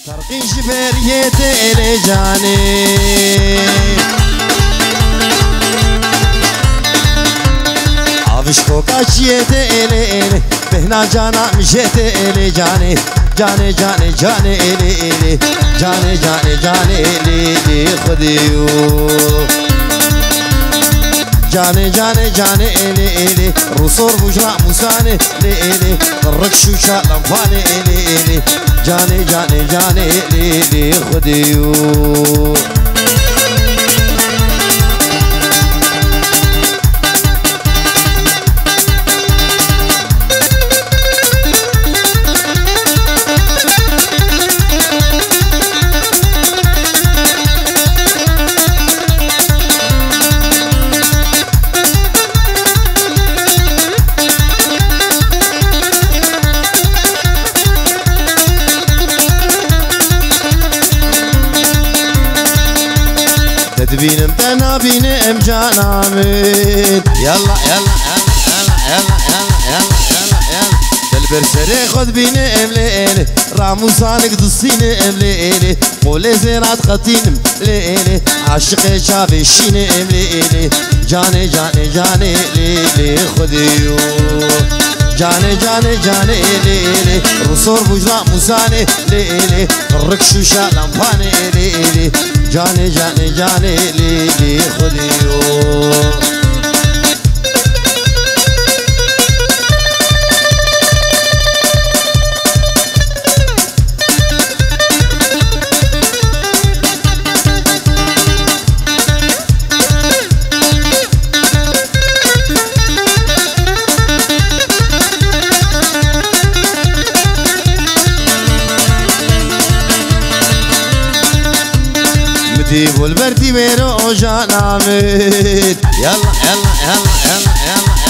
ترقي جبريت إلي جاني عفش كوكاشيت إلي بهنا جانا مشيت إلي جاني جاني جاني جاني إلي جاني جاني جاني إلي خديو جاني جاني جاني إلي رصور بجرع مساني إلي الركشو شالم فاني إلي جاني جاني جاني إلي خديو تدبين امتنا بين امجانا مين يلا يلا يلا يلا يلا يلا يلا تلبر سري خد بين امليلي راموسانك دصين امليلي قولي زيرات خطين امليلي عاشقي شابي شين امليلي جاني جاني جاني ليلي خديو جاني جاني جاني ليلي رصور بجراء موساني ليلي الركشو شالم فاني ليلي جاني جاني جاني ليلي خديو مديب والبردي ويرو جانا ميت يلا يلا يلا يلا يلا يلا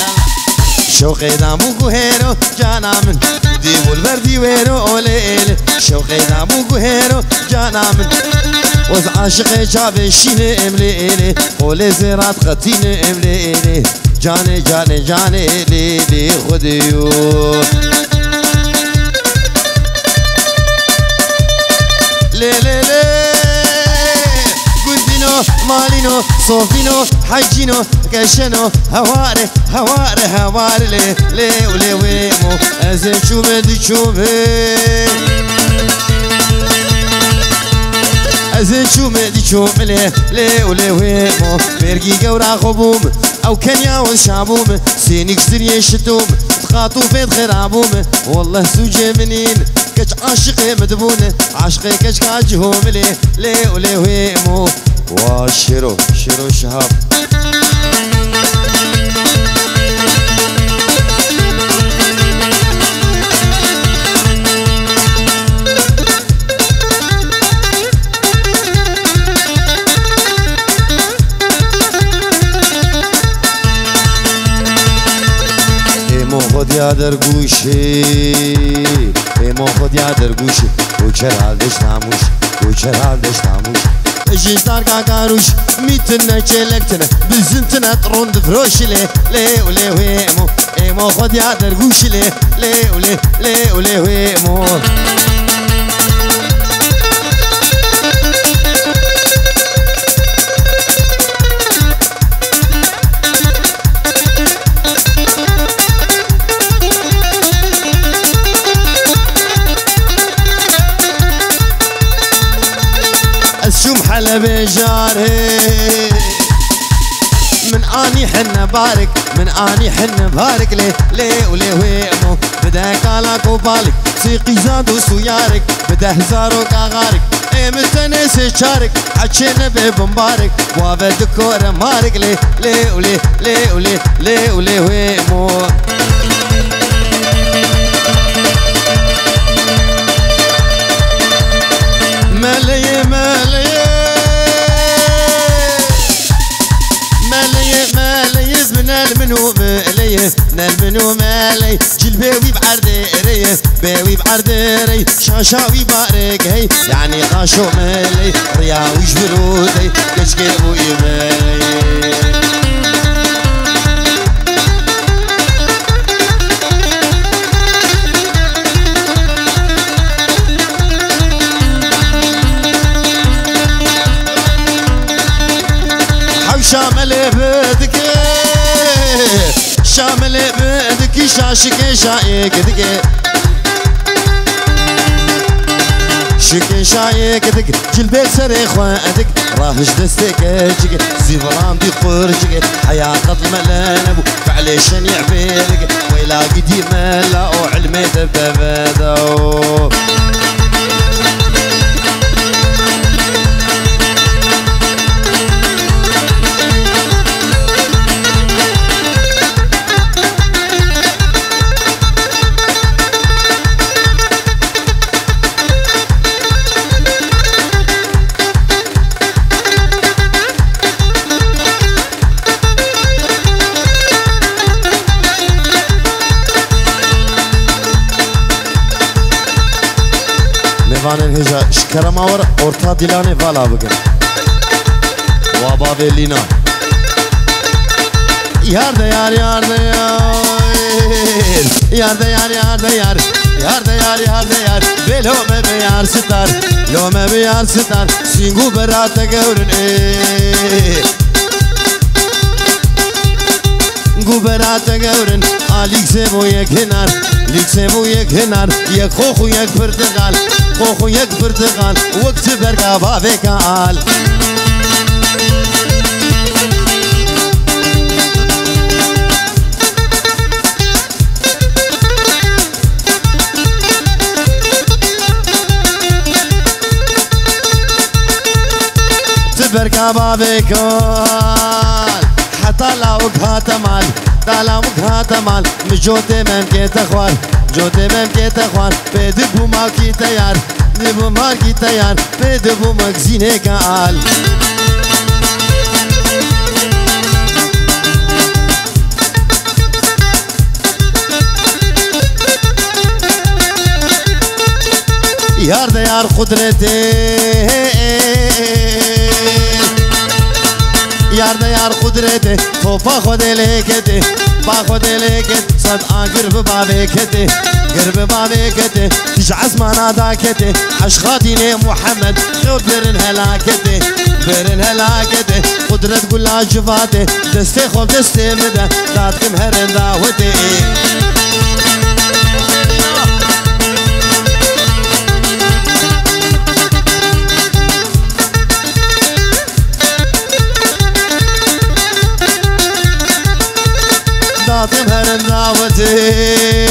شوقي دامو هيرو جانا من مديب والبردي ويرو ليل شوقي دامو هيرو جانا من وز عاشقي شابي شين امليلي قولي زيرات خطين امليلي جاني جاني جاني ليلي خديو ليلي مالينو صوفينو حجينو كشنو هواري هواري هواري لي لي ولي ويمو ازي شومي دي شومي ازي شومي دي شومي لي لي ولي ويمو بيرجي قورا خبوم او كنيا والشعبوم سينيك سري شتوم تخاطو فيد خرابوم والله سوجي منين كش عاشقي مدبونه عاشقي كش كاجهم لي لي ولي ويمو وشيرو شيرو شهاب ايمو خود يا درگوشي ايمو خود يا درگوشي وچر حالش ناموش وچر حالش ناموش جيزار كاكاروش ميتنا چلكتنا بزنتنا طرون دفروش لي لي ولي ويمو ايمو خد يا درگوش لي لي ولي لي ولي ويمو الشوم حلبي جاري من اني حن بارك من اني حن بارك لي لي ولي ويمو بدا كالاك وبالك سيقي زادو سيارك بدا هزارو كاغارك اي متنسي شارك حكينا بمبارك وابا دكور مارك لي لي ولي لي ولي لي ولي ويمو مالي مالي مالي من المنو مالي من المنو مالي جيل بيوي بعرديري بيوي بعرديري شاشاوي بارك هي يعني غاشو مالي رياوي جبرودي كشكي ابوي مالي شامل بدك شامل بدك شاشك شايك دك شك شايك دك جلبك سري خواتك راهش دستك زيفران دي خرجك حياة الملانب فعليشن يعبيلك ويلا قدي ملا وعلمي دبابادو Vanın hıca şkerama var orta dilane vala bugün Vaba velina Yarda yar yarda yar Yarda yar yarda yar Yarda yar yarda yar Belo me be yar sitar Lo me be yar sitar Singu berata gevrin Guberata gevrin Alik semu yek hinar Lik semu yek hinar Yek khoku yek pırtıgal خوخو یک برتقال وقت برقا بابك عال تبرقا بابك عال حتى لا وقها تمال دالا وقها تمال مجوتي ممكن تخوار جوته بهم که تخوان پیدا بو ماکی تیار دبو ماکی تیار پیدا بو مگزینه کال یار ده یار قدرته یار ده یار قدرته توفا خود لیکته با خود لیکت صد آگر ببابکته قرب بابكته تجعز ما ناداكته عشقاتي محمد خود برن هلاكته برن هلاكته قدرة تقول لا جفاته دستي خوب دستي مدى داتكم هرن داوتي داتكم هرن داوتي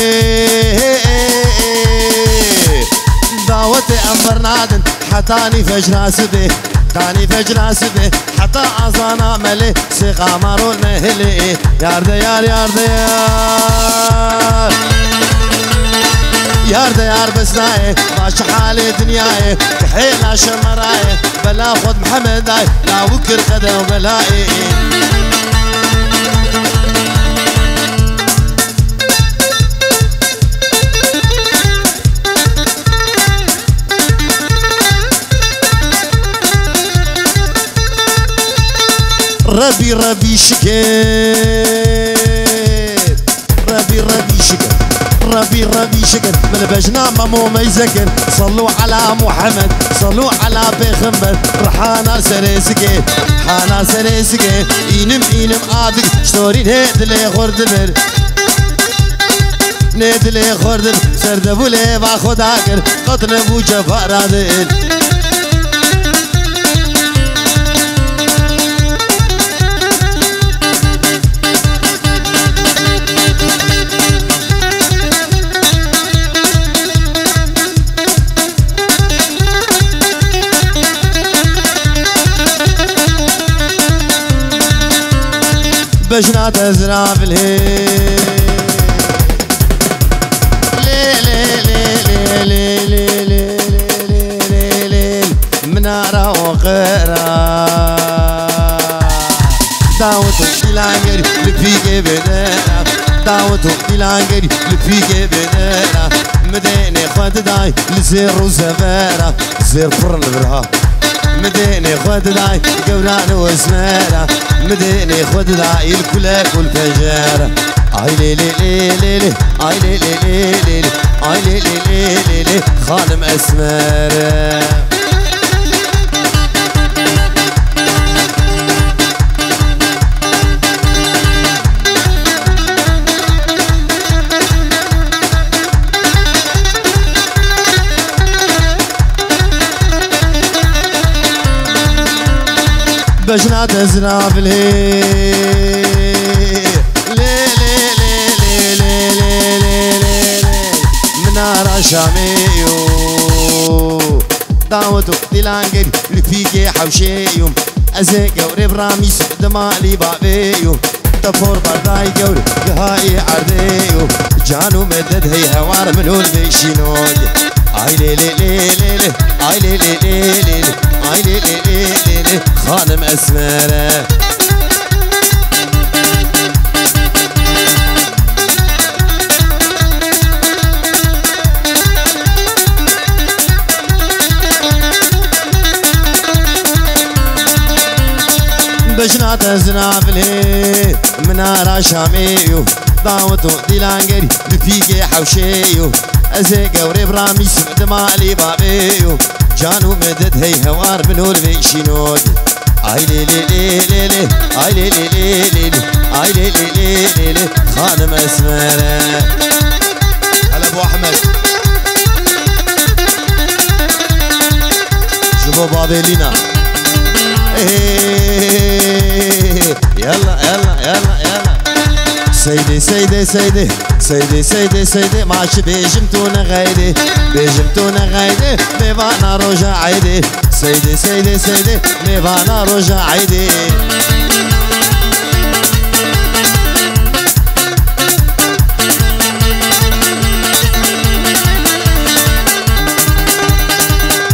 أمبر نادن حتاني فجر سبي تاني فجر سبي حتى أزانا ملي سيقا مارو المهلي يار ديار يار ديار يار ديار بسناي باش حالي دنياي كحيل شمراي بلا خد محمد داي لا وكر قدم بلائي ربي ربي شكر ربي ربي شكر ربي ربي شكر من بجنا مامو ميزكر صلوا على محمد صلوا على بيغمبر رحانا سريسكي حانا سريسكي إنم آدك شتورين هيدلي غردبر ندلي غردب سردبو لي باخداكر قطنبو جفارادل بجنا تزرع في الهيل ليل منارة وغيرها دعوتهم إلى غيري لفيك بدنا دعوتهم إلى غيري لفيك بدنا مدينة خد داي لزير وزبيرة زير فرن برها مدينة خد داي قوران وزميرة مدينة خد داي الكلك والفجارة اي ليلي ليلي اي ليلي ليلي اي ليلي ليلي خانم اسمر بجنات ازراف لي منارة شاميو داوتو ديلانجري لفيكي حوشيوم ازي قوري براميس دمالي بابيو تفور برداي قوري قهاي عرديو جانو مدد هي هوار منون بيشينود اي لي لي لي لي اي لي لي لي لي اي لي لي لي لي خانم اسمره بجنات زنافلي منارة شاميو داوتو ديلانجري بفيقي حوشيو ازي قوري براميس دمالي بابيو جانو مدد هي هوار منور بيشينود اي لي لي لي لي لي اي لي لي لي لي اي لي لي لي لي خانم اسمره هلا ابو احمد شوفوا بابيلينا يلا يلا يلا يلا سيدي سيدي سيدي سيدي سيدي سيدي ماشي بيجمتونا غايدي بيجمتونا غايدي ميفانا رجع عيدي سيدي سيدي سيدي ميفانا رجع عيدي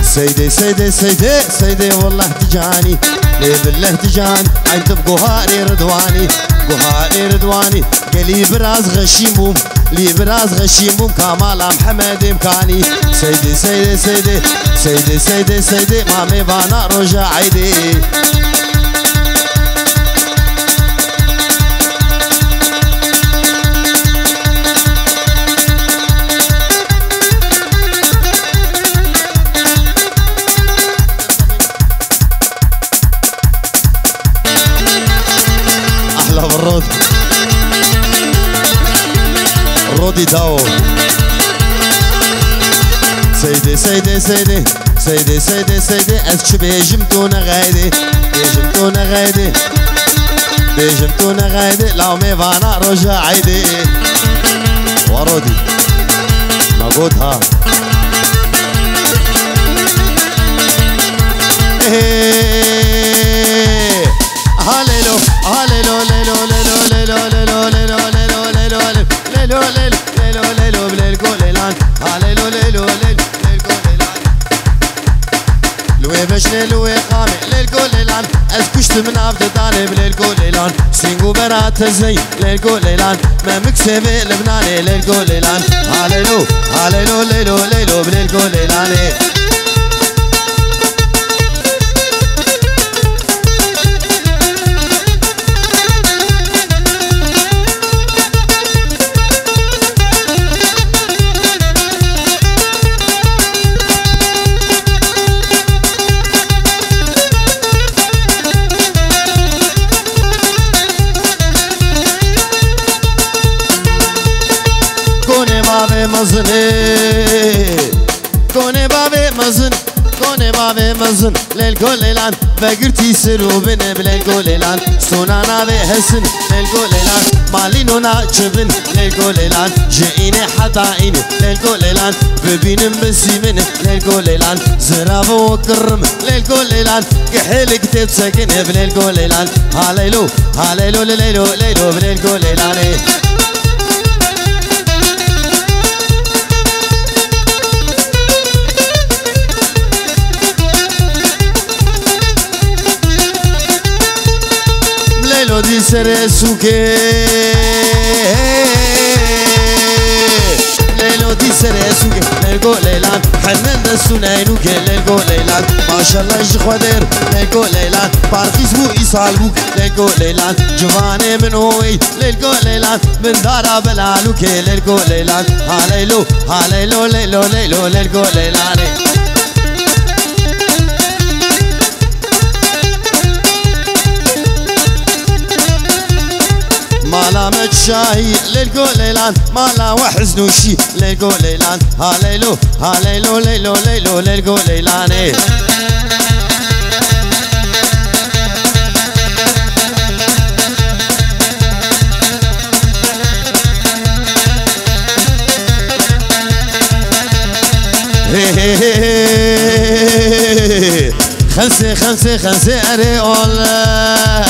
سيدي سيدي سيدي سيدي والله تجاني ليه بالله تجاني عين تبقوا هاني رضواني قهاني رضواني قلي براز غشيموم لي براز غشيموم كمال محمد امكاني سيدي سيدي سيدي سيدي سيدي سيدي مامي بانا رجع عيدي الرود رودي داو سيدي سيدي سيدي سيدي سيدي سيدي اسكو بيجمتونا غايدي بيجمتونا غايدي بيجمتونا غايدي لو ميفانا رجع عيدي ورودي نقودها هاليلو هاليلو ليلو ليلو ليلو ليلو ليلو ليلو ليلو ليلو ليلو ليلو بليلكو ليلان هاليلو ليلو ليلو ليلكو ليلان لوي بشني لوي قامي ليلكو ليلان اسكشت من عبد طالب ليلكو ليلان سينغو برات زي ليلكو ليلان ما مكسبي لبناني ليلكو ليلان هاليلو هاليلو ليلو ليلو بليلكو ليلاني مزني كوني بابي مزن كوني بابي مزن ليلكو ليلان بقرتي سرو بن بليلكو ليلان سونانا بحسن ليلكو ليلان مالينونا شبن ليلكو ليلان جئيني حطائيني ليلكو ليلان ببين مسيمن ليلكو ليلان زراب وكرم ليلكو ليلان كحيلك تبسكن بليلكو ليلان هاليلو هاليلو ليلو ليلو بليلكو ليلاني دي سرسوكي ليلو دي سرسوكي ليلكو ليلان حنن دسونينوكي ليلكو ليلان ما شاء الله جخوادر ليلكو ليلان بارخيس بو إيصالبوك ليلكو ليلان جواني من هوي ليلكو ليلان من دارا بلالوكي ليلكو ليلان هاليلو هاليلو ليلو ليلو ليلكو ليلاني مالا متشاهي ليلكو ليلان مالا وحزنوشي ليلكو ليلان هاليلو هاليلو ليلو ليلو ليلكو ليلاني خلسي خلسي خلسي أري والله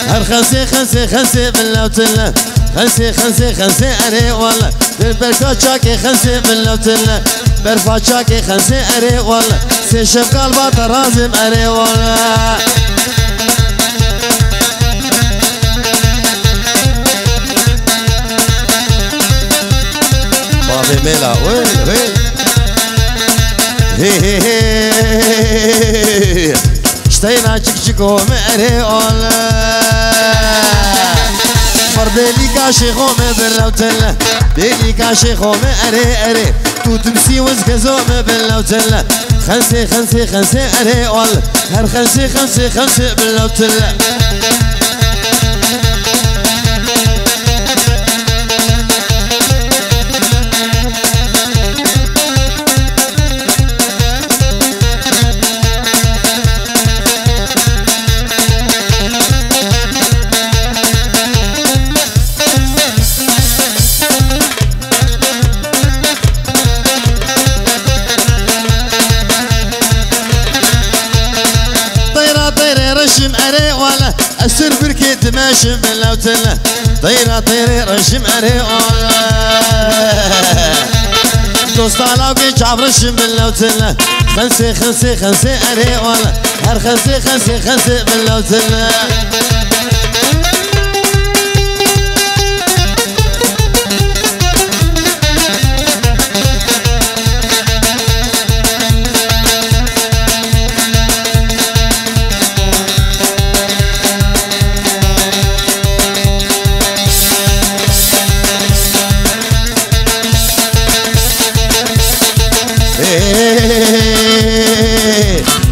هر خلسي خلسي خلسي بالله وتلا خلسي خلسي خلسي أري والله بالبركة شاكي خلسي بالله وتلا برفع شاكي خلسي أري والله سيشف قلبها ترازم أري والله بابي ميلا وين وين هي هي هي اشتينا تشكشكو مأري والله فردلي كاشي خومي بالله وتلا ديلي كاشي خومي أري أري تو تمسي وزكزومي بالله وتلا خلسي خلسي خلسي أري والله هر خلسي خلسي خلسي بالله وتلا رشم أري ولا أسر بركيت ماشي بالله وتلا طيرة طيرة رشم أري ولا دوست على وقت عب رشم بالله وتلا خلسي خلسي خلسي أري ولا هر خلسي خلسي خلسي بالله وتلا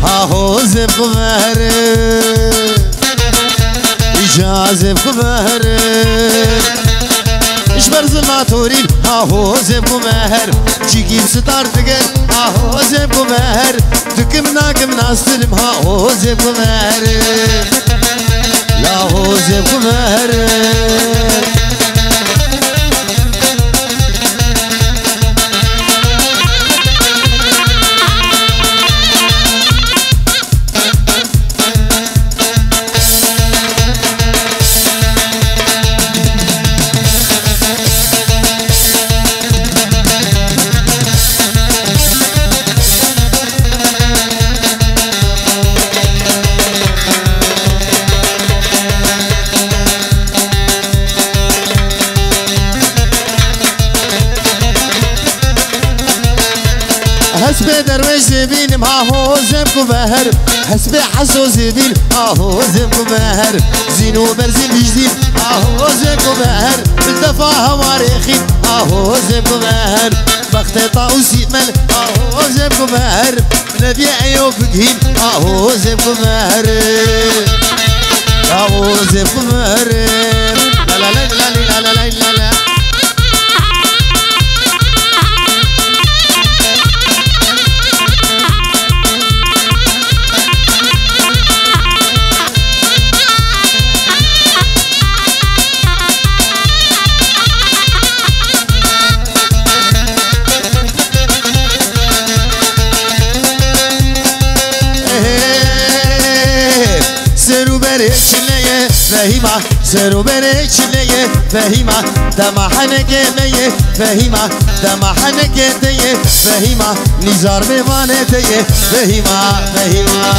هاهو زب قمهر إجازب قمهر إش برز الماتورين هاهو زب قمهر جيجيب ستار تقل هاهو زب قمهر دكم ناقم ناستلم هاهو زب قمهر لاهو زب قمهر حسبي درويش زبين ما هو زبكو بهر حسبي حسو زبين ما هو زبكو بهر زينو برزين بجديد ما هو زبكو بهر بالدفاع هواريخي ما هو زبكو بهر بخت طاوسي مل ما هو زبكو بهر نبي ايوب قهين ما هو زبكو بهر ما هو زبكو بهر لا لا لا لا لا لا لا لا فهيمة سرو بريشلية فهيمة دما حنكينية فهيمة دما حنكينية فهيمة نزار بمانتية فهيمة فهيمة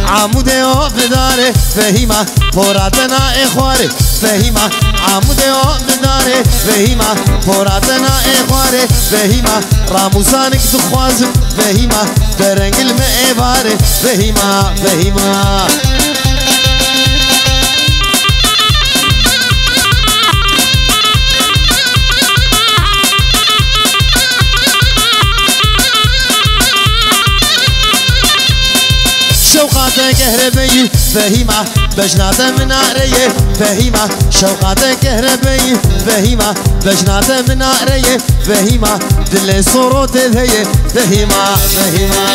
عمودي وفداري فهيمة فراتنا إخواري فهيمة عمودي وفداري فهيمة فراتنا إخواري فهيمة راموسانك دخوازم فهيمة درنق المعباري فهيمة فهيمة شوقات كهربائي فهيمة بجنات منارية فهيمة شوقات كهربائي فهيمة بجنات منارية فهيمة دل صوروت هي فهيمة فهيمة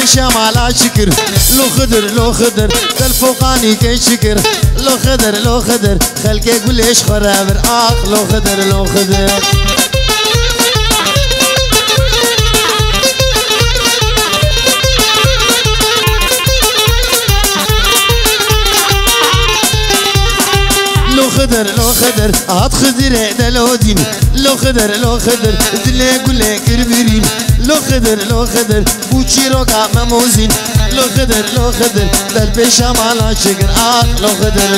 بشام على شكر لو خضر الفوقاني كي شكر لو خضر خلقي يقول ليش خرابر لو خضر لو خضر هات خضر دلودين لو خضر دلي يقول لك كربرين لو خضر بوشي روكا مموزين لو خضر درب شام على شكر لو خضر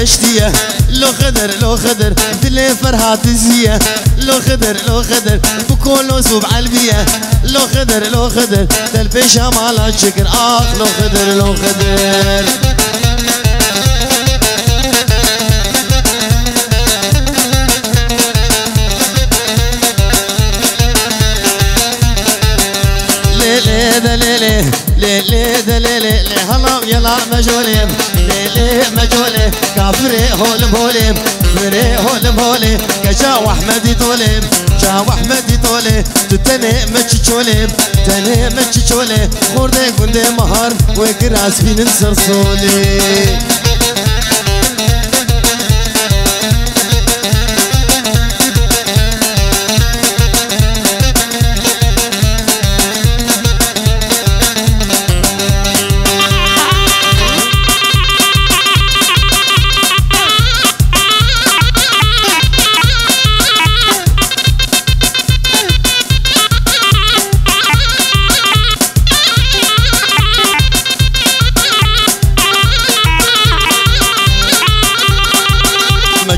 دشتيه لو خضر دلي فرحات زيه لو خضر بكل صوب علبيه لو خضر دل بشام على شكر لو خضر ليلي هلا يلا مجولي مجولي كافري هولم هولي كجا واحمدي طولي تتني متشولي خوردي قندي مهار وكراس بين سرسولي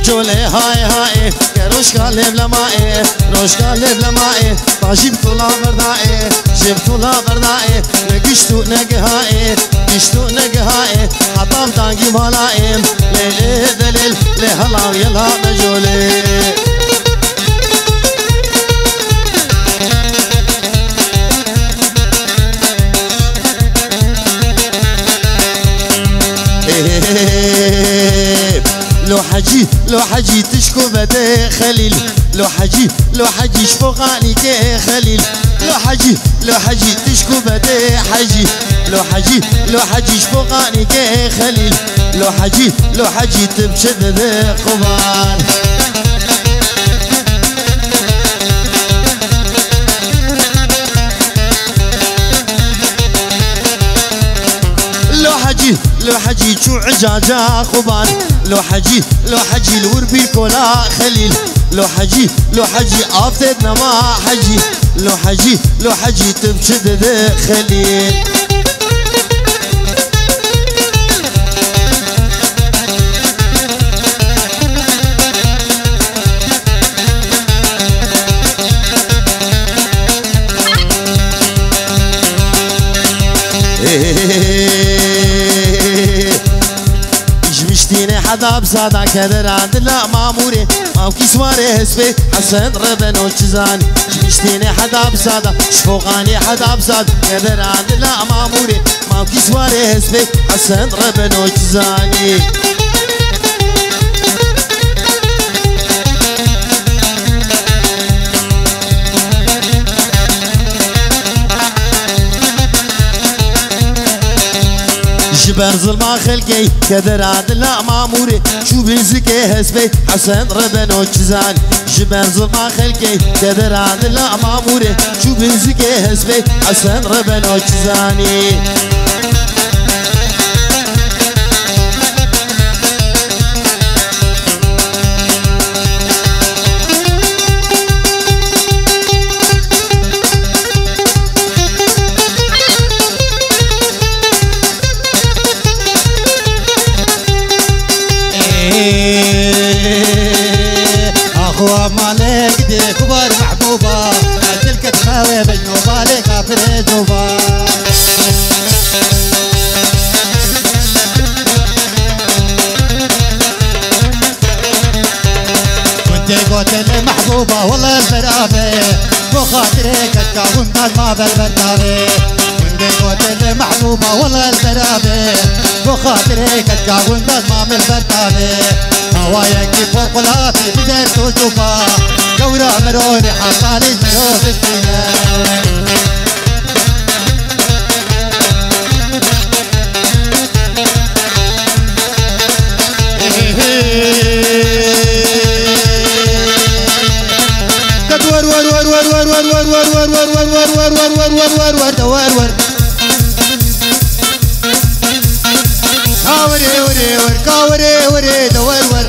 مجولي هاي روشكا ليب لمائي جبتو لا بردائي نقشتو نقهائي حطام تانقي مالائي ليلي دليل لهلا يلا مجولي لو حجي تشكو بدي خليل لو حجي شفوقاني كي خليل لو حجي تشكو بدي حجي لو حجي شفوقاني كي خليل لو حجي تبشد قبان لو حجي شو عجاجا خبان لو حجي الوربي كولا خليل لو حجي آفتنا ما حجي لو حجي تبشد خليل حدا بسادا كدر عند لا ماموري ماوكي سواري هسبي حسن ربنو چزان جمشتيني حدا بسادا شفوقاني حدا بساد كدر عند لا ماموري ماوكي سواري هسبي حسن ربنو چزاني جبر ظلما خلقي كدر عدل ماموري شو بنزكي هسبي حسن ربنو چزان جبر ظلما خلقي كدر عدل ماموري شو بنزكي هسبي حسن ربنو چزاني مالك دي كبر محبوبة تلك تساوي بجنوبة لك كافر زوبة كنت قلت المحبوبة والله البرابة بخاطرك تكون ما بالبرتابة كنت قلت المحبوبة والله البرابة بخاطرك تكون ما بالبرتابة هوايك فوق الهاتي بزرت وزوبة جورا مروني حصالي مرو بالسنة ور ور ور ور ور ور ور ور ور ور ور ور ور ور ور ور دوار ور كاوري وري ور كاوري وري دوار ور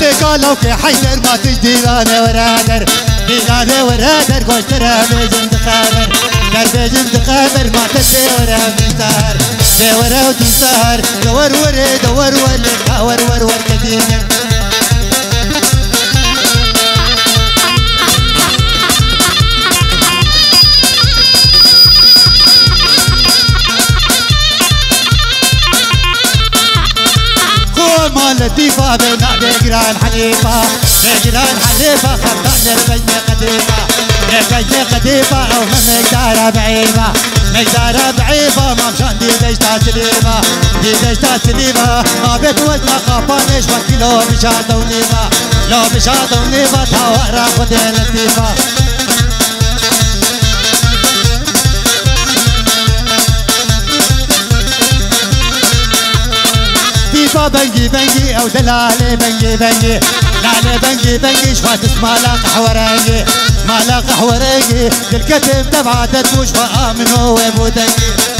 تقالوا في حيدر ما تجديرانه ورادر ديرانه ورادر قلت ترى بجند خابر در بجند خابر ما تدي ورا مستهر دي ورا وتسهر دور وري دور ور كاور ور ور كدينه لطيفة بينا بجران حليفة بجران حليفة خطأنا البجنة قديمة البجنة قديمة أو مقدارها بعيبة مقدارها بعيبة ما مشان دي دجتا سليمة دي دجتا سليمة ما بتوز ما خافانيش وقتي لو بشاطة ونيمة لو بشاطة ونيمة تهوارا خدي لطيفة بنجي بنجي او دلالي بنجي بنجي لالي بنجي بنجي شفات مالك حوريجي مالك حوريجي الكتب تبعتت مش فآمن هو ابو دنجي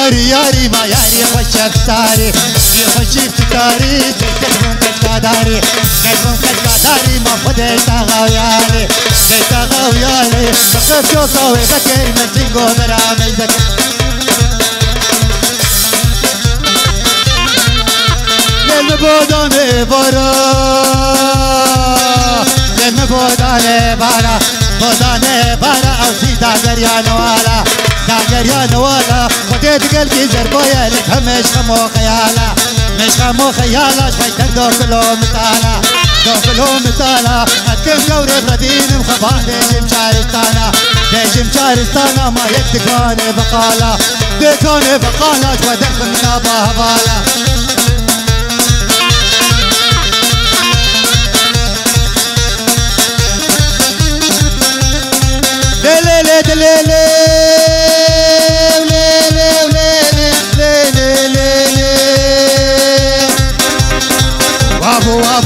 ياري ياري ما ياري خوش افساري خوش افساري تكتبون كتكاداري تكتبون كتكاداري ما فدي تغاويالي تغاويالي بقف شو صاوي بكر من تنقو برامج ذكر للمبوداني بارا للمبوداني بارا بوداني بارا او سيدا قريان والا داقر نوالا وديت قلبي زربويا لك همش خمو خيالا مش خمو خيالا شفايتك دو كلو متالا دو كلو متالا اتكم قوري بردين مخبان ديجم شارستانا ديجم شارستانا ما يكتكاني بقالا ديكاني بقالا شفايتك خمنا باهبالا دليلي دليلي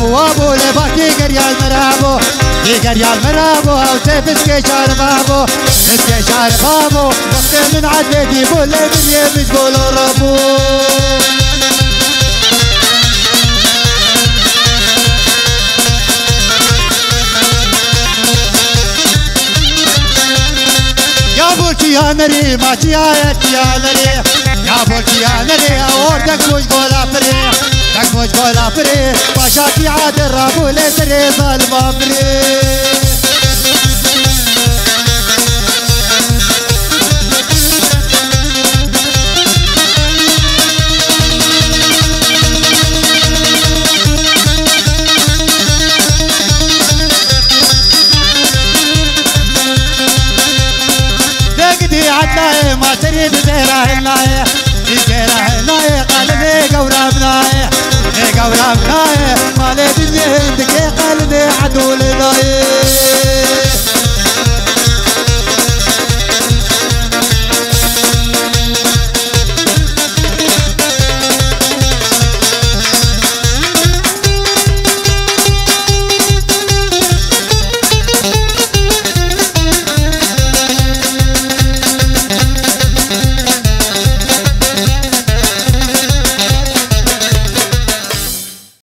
وابو لباكي قريال مرابو قريال مرابو او تفس كشار بابو كشار بابو وقت من عددي بول من يمش بولو ربو يا بولتي يا نري ما تيايت يا نري يا بولتي يا نري اوردك مش قولا فري لك مش قولا فري باشاتي عاد الرابو لتري ظالما فري دقدي عدناي ما تريد زيرا هناي زيرا هناي قلبي قورابناي قورابناي مالي دنيا هندك قلبي عدو لناي